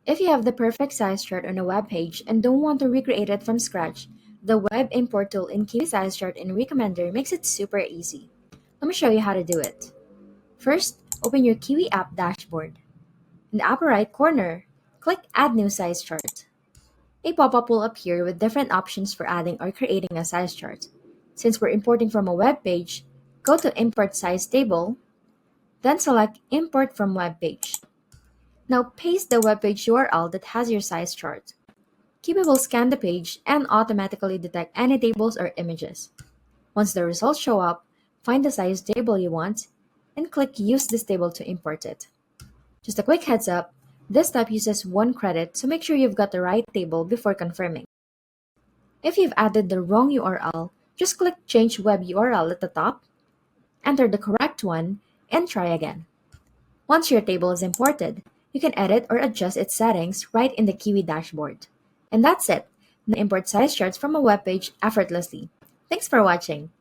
If you have the perfect size chart on a web page and don't want to recreate it from scratch, the web import tool in Kiwi Size Chart in Recommender makes it super easy. Let me show you how to do it. First, open your Kiwi app dashboard. In the upper right corner, click Add New Size Chart. A pop-up will appear with different options for adding or creating a size chart. Since we're importing from a web page, go to Import Size Table, then select Import from Web Page. Now paste the web page URL that has your size chart. Kiwi will scan the page and automatically detect any tables or images. Once the results show up, find the size table you want and click Use this table to import it. Just a quick heads up, this step uses 1 credit, so make sure you've got the right table before confirming. If you've added the wrong URL, just click Change Web URL at the top, enter the correct one, and try again. Once your table is imported, you can edit or adjust its settings right in the Kiwi dashboard. And that's it. Now import size charts from a web page effortlessly. Thanks for watching.